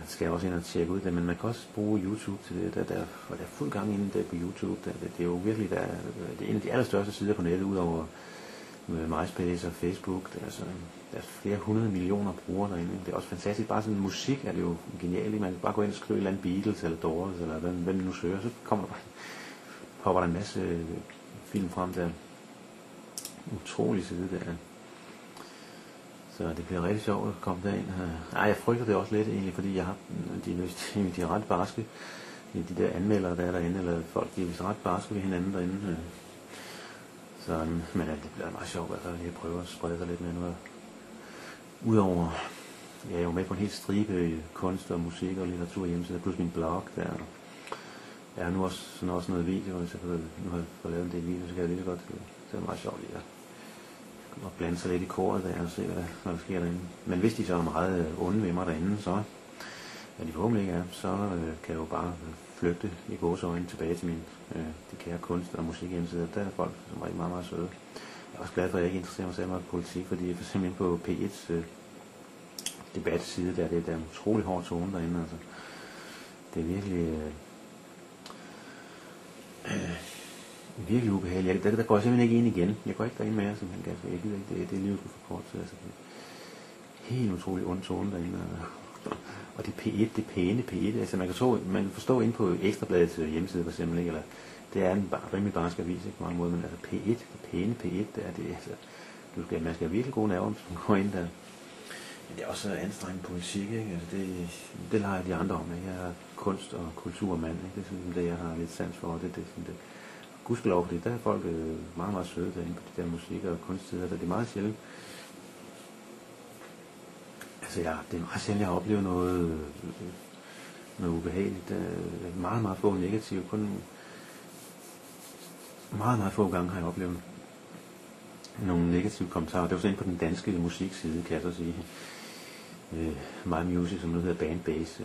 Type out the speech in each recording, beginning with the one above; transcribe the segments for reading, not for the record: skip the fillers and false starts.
skal jeg også ind og tjekke ud det, men man kan også bruge YouTube til det. Der er fuld gang inde der på YouTube. Det er jo virkelig, det er en af de allerstørste sider på nettet, udover MySpace og Facebook. Der er flere 100 millioner brugere derinde. Det er også fantastisk. Bare sådan musik er det jo genialt. Man kan bare gå ind og skrive et eller andet Beatles eller Doors, eller hvem nu søger, så popper der en masse film frem der. Utrolig side der. Så det bliver rigtig sjovt at komme derind. Jeg frygter det også lidt egentlig, fordi jeg har de er ret barske. De der anmeldere, der er derinde, eller folk, de er vist ret barske ved hinanden derinde. Så, men det bliver meget sjovt, at jeg prøver at sprede sig lidt med noget. Udover, jeg er jo med på en helt stribe kunst og musik og litteratur hjemmeside, plus min blog der. Jeg er nu også noget video, hvis jeg nu har fået lavet en del video, så kan jeg lige godt, det er meget sjovt lige at blande sig lidt i koret der og se, hvad der sker derinde. Men hvis de så er meget onde ved mig derinde, så de forhåbentlig ikke er, så kan jeg jo bare flygte i gåseøjne tilbage til min de kære kunst- og musikhjemmesider. Der er folk, som er rigtig meget, meget søde. Jeg er også glad for, at jeg ikke interesserer mig særlig meget for politik, fordi jeg for simpelthen på P1's debatside, der er en utrolig hård tone derinde. Altså. Det er virkelig ubehageligt. Der går jeg simpelthen ikke ind igen. Jeg går ikke derind mere, simpelthen. Jeg gider ikke det livet for kort tid. Altså, helt utrolig ond tone derinde. Og det P1, det pæne P1, altså man kan forstå inde på Ekstrabladets hjemmeside for eksempel, ikke? Eller det er en rimelig barsk avis, ikke på mange måder, men altså P1, det pæne P1, det er det, altså, man skal have virkelig gode nerver, hvis man går ind der. Men det er også anstrengende politik, ikke? Altså det leger de andre om, ikke? Jeg er kunst- og kulturmand, ikke? Det er sådan det, jeg har lidt sans for, og det gudskelov, fordi der er folk meget, meget søde derinde på de der musik- og kunstsider, det er meget sjældent. Altså det er meget sjældent, jeg har oplevet noget ubehageligt. Meget, meget få negativt. Kun meget, meget få gange har jeg oplevet nogle negative kommentarer. Det var sådan på den danske musikside, kan jeg så sige. My Music, som nu hedder Bandbase.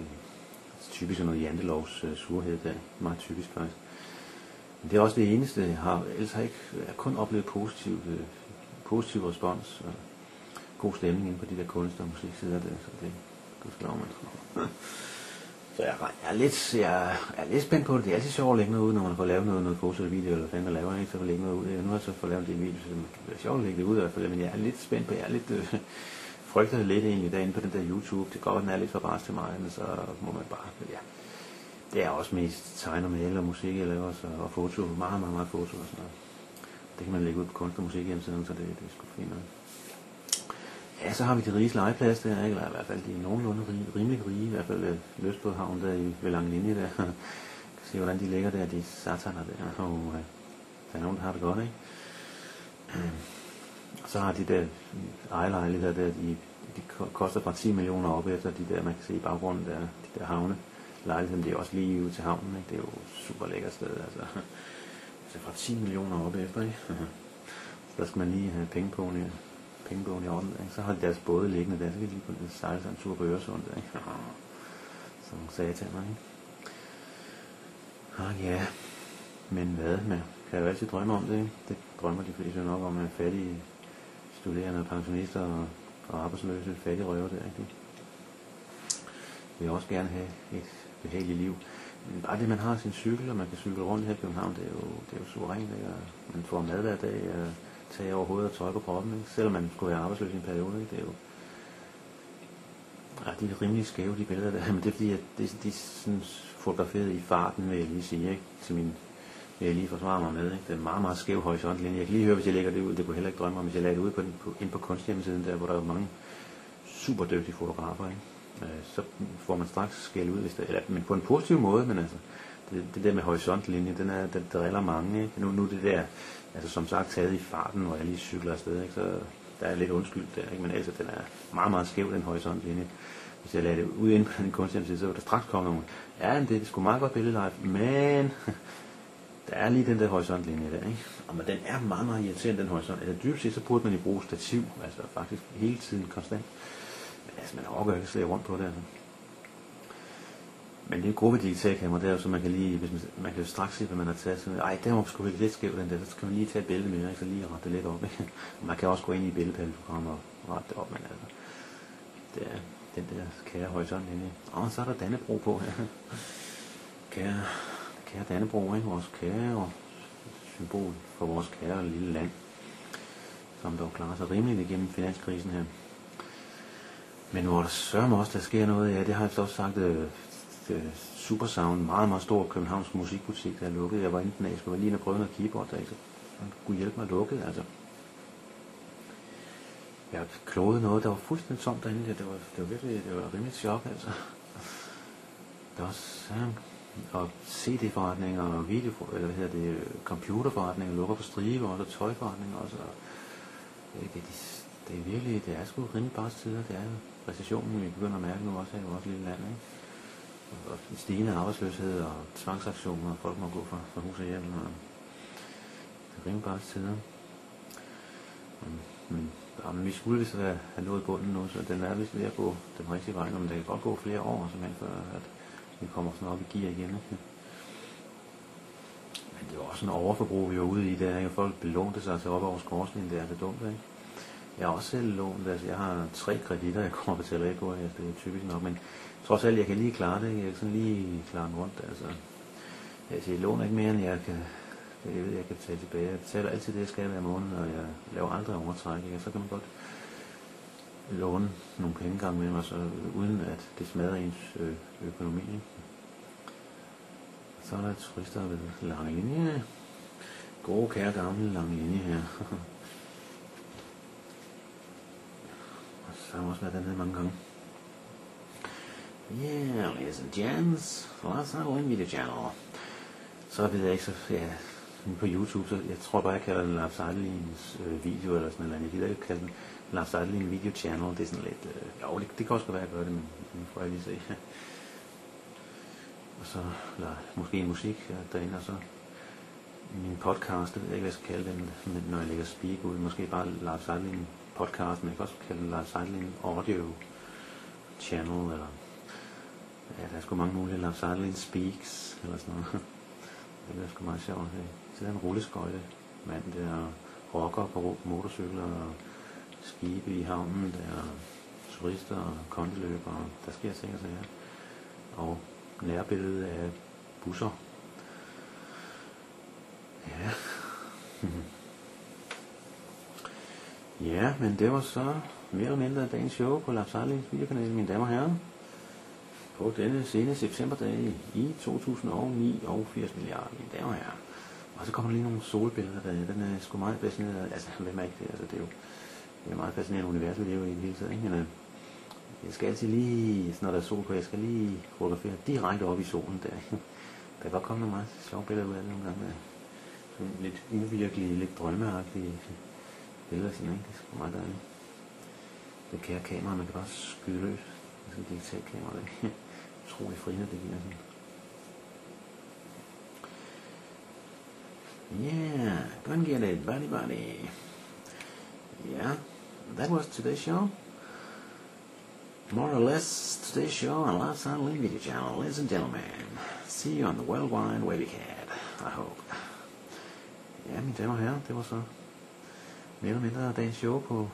Typisk sådan noget Jantelovs surhed der. Meget typisk faktisk. Men det er også det eneste, jeg har. Ellers har jeg kun oplevet positiv respons. Og god stemning inde på de der kunst- og musiksider der, så det skal man. Så jeg er lidt spændt på det. Det er altid sjovt at lægge noget ud, når man får lavet noget foto video, eller hvad fanden der laver, ikke? Så får lægge noget ud. Nu har jeg så fået lavet en video, så det er sjovt at lægge det ud i hvert fald, men jeg er lidt spændt på, jeg er lidt frygter lidt egentlig derinde på den der YouTube. Det går, den er lidt for bras til mig, men så må man bare, ja. Det er også mest tegn og male og musik, jeg laver, og foto, meget, meget, meget foto og sådan noget. Det kan man lægge ud på kunst- og musik hjemmesiden, så det er sgu fint noget. Ja, så har vi de riges legeplads der, ikke? Eller i hvert fald de nogenlunde rimelig rige, i hvert fald Lystbådhavn der ved Langlinje der. Kan se, hvordan de ligger der, de sataner der, og der er nogen, der har det godt, ikke? Så har de der ejerlejligheder der, de koster fra 10 millioner op efter de der, man kan se i baggrunden der, de der havne. Lejligheden, det er også lige ude til havnen, ikke? Det er jo super lækkert sted, altså. Så fra 10 millioner op efter, ikke? Så der skal man lige have pengebogen i orden, ikke? Så har de deres både liggende der, så kan de lige på sejle sig en tur på Øresund, ikke? Som sataner, ikke? Ja, men hvad, man kan jo altid drømme om det, ikke? Det drømmer de fleste nok om, fattige studerende og pensionister og arbejdsløse, fattige røver der, ikke? Jeg vil også gerne have et behageligt liv. Men bare det, man har sin cykel, og man kan cykle rundt her i København, det er jo suverænt, ikke? Man får mad hver dag, tage over hovedet og tøj på kroppen, ikke? Selvom man skulle være arbejdsløs i en periode, ikke? Det er jo... Ja, de er rimelig skæve, de billeder der, men det er fordi, at de er sådan fotograferet i farten, vil jeg lige sige, ikke? Vil jeg lige forsvare mig med, ikke? Det er en meget, meget skæv horisontlinje. Jeg kan lige høre, hvis jeg lægger det ud, det kunne heller ikke drømme om, hvis jeg lagde det ud ind på kunsthjemmesiden der, hvor der er mange super dygtige fotografer, ikke? Så får man straks skæld ud, men på en positiv måde, men altså, det der med horisontlinje, den driller mange, ikke? Nu det der, altså som sagt taget i farten, hvor jeg lige cykler afsted, ikke? Så der er lidt undskyld der, ikke? Men altså, den er meget, meget skæv, den horisontlinje. Hvis jeg lagde det ud ind på den kunsthjemmeside, så var der straks komme nogen. Ja, men det er sgu meget godt billede, men der er lige den der horisontlinje der, ikke? Og men den er meget, meget irriterende, den horisont. Altså dybt set, så burde man jo bruge stativ, altså faktisk hele tiden konstant. Men altså, man overgår ikke at slæde rundt på det, altså. Men det gode ved digitalkamera, det er jo så, man kan lige, man kan jo straks se, hvad man har taget. Så, den var sgu lidt skæv, den der, så kan man lige tage et billede mere, ikke? Så lige rette det lidt op, ikke? Og man kan også gå ind i billedpaleprogrammer og rette det op, men altså, den der kære horisontlinje. Og så er der Dannebrog på her. Kære Dannebrog, ikke? Vores kære symbol for vores kære lille land, som dog klarer sig rimeligt igennem finanskrisen her. Men hvor der sørger også, der sker noget, ja, det har jeg også sagt, Supersound, meget, meget stor københavnsk musikbutik, der er lukket. Jeg var enten af, jeg skulle lige ind og prøve noget keyboard, der ikke så kunne hjælpe mig at lukke, altså. Jeg klogede noget, der var fuldstændig tomt derinde, det var rimelig chok, altså. Der var også, og CD-forretninger og computerforretninger lukker på stribe, og så tøjforretninger også. Det er virkelig, det er sgu rimelig bare tider, det er jo recessionen, vi begynder at mærke nu også her i vores lille land, ikke? Og stigende arbejdsløshed og tvangsaktioner, og folk må gå fra hus og hjem, og det er rimelig bare tider. Men vi skulle vist have nået bunden nu, så den er vist ved at gå den rigtige vej, men det kan godt gå flere år, simpelthen, før at vi kommer sådan op i gear igen, ikke? Men det var også en overforbrug, vi var ude i der, ikke? Folk belånte sig til op over skorstenen, det er det dumt, ikke? Jeg har også selv lånt, altså jeg har 3 kreditter, jeg kommer og betaler af på, det er typisk nok, men trods alt, jeg kan lige klare det, jeg kan sådan lige klare den rundt, altså. Jeg låner ikke mere, end jeg kan betale tilbage. Jeg betaler altid det, jeg skal hver måned, og jeg laver aldrig overtræk, ikke? Så kan man godt låne nogle penge gang med mig, så uden at det smadrer ens økonomi, ikke? Så er der turister ved lange linje. Gode, kære, gamle lange linje her. Og så har også været den her mange gange. Yeah, ladies and gents, let's have a video channel. Så ved jeg ikke, så ja, på YouTube, så jeg tror bare, jeg kalder den Lars Eidelins video eller sådan noget. Jeg gider ikke kalde den Lars Eidelin video channel. Det er sådan lidt, jo, det kan også være, at jeg gør det, men nu får jeg lige se. Og så, eller måske musik derinde, og så min podcast, det ved jeg ikke, hvad jeg skal kalde den, men når jeg lægger speak ud, måske bare Lars Eidelin podcast, men jeg kan også kalde den Lars Eidelin audio channel, eller ja, der er sgu mange mulige Lars Eidelin speaks, eller sådan noget. Det bliver sgu meget sjovt. Så der er en rulleskøjte mand, der er rocker på motorcykler, og skibe i havnen, der er turister og kondeløbere, der sker ting og sager. Og nærbillede af busser. Ja. Ja, men det var så mere eller mindre dagens show på Lars Eidelins videokanal, mine damer og herrer. På denne sene septemberdag i 2009 og 80 milliarder, mine damer og herrer. Og så kommer der lige nogle solbilleder, den er sgu meget fascinerende. Altså, hvem er ikke det? Altså, det er meget fascinerende univers, vi lever i det hele taget, ikke? Men jeg skal altid lige, når der er sol på, jeg skal lige fotografere direkte op i solen der. Der kan godt komme nogle meget sjove billeder ud af det nogle gange. Sådan lidt uvirkelige, lidt drømmeagtige billeder, sådan, ikke? Det er sgu meget dejligt. Det kære kamera, man kan bare skyde løs. Det er sådan et digitalt kamera, det er utrolig frihed, det giver sådan. Yeah, go and get it, buddy. Yeah, that was today's show. More or less today's show on Lars Eidelin video channel, ladies and gentlemen. See you on the World Wide Webcam, I hope. Ja, mine damer og herrer, det var så mere eller mindre dagens show på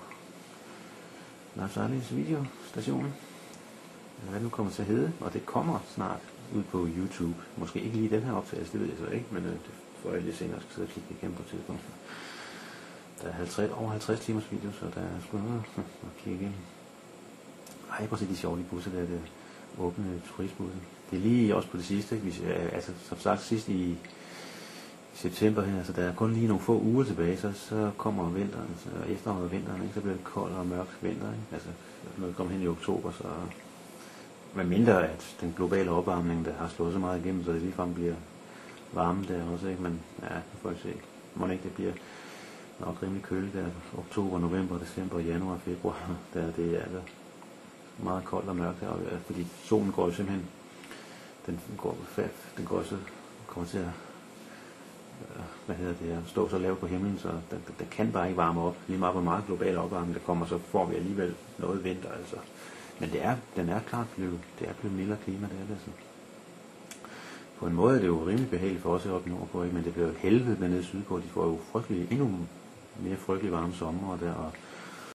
Lars Eidelins videostation. Hvad det nu kommer til at hedde, og det kommer snart ud på YouTube. Måske ikke lige den her optagelse, det ved jeg så ikke, men det får jeg lige senere, skal sidde og kigge igennem på et tidspunkt. Der er over 50 timers video, så der er sgu noget at kigge igennem. Ej, prøv at se de sjove busser der, det åbne turistbussen. Det er lige også på det sidste, ikke? Altså, som sagt, sidst i september her, så der er kun lige nogle få uger tilbage, så kommer vinteren, så efteråret og vinteren, ikke? Så bliver det kold og mørk vinter, ikke? Altså, når vi kommer hen i oktober, så med mindre at den globale opvarmning, der har slået så meget igennem, så det ligefrem bliver varme der også, ikke? Men ja, nu får jeg se. Må ikke det bliver nok rimelig køligt der, oktober, november, december, januar, februar, der det er altså meget koldt og mørkt der, fordi solen går jo simpelthen, den går så, kommer til at stå så lavt på himlen, så der kan bare ikke varme op. Lige meget hvor meget global opvarmning der kommer, så får vi alligevel noget vinter, altså. Men den er klart blevet mildere klima, det er det altså. På en måde er det jo rimelig behageligt for os heroppe nordpå, ikke? Men det bliver jo helvede dernede sydpå, de får jo endnu mere frygtelig varme sommer der, og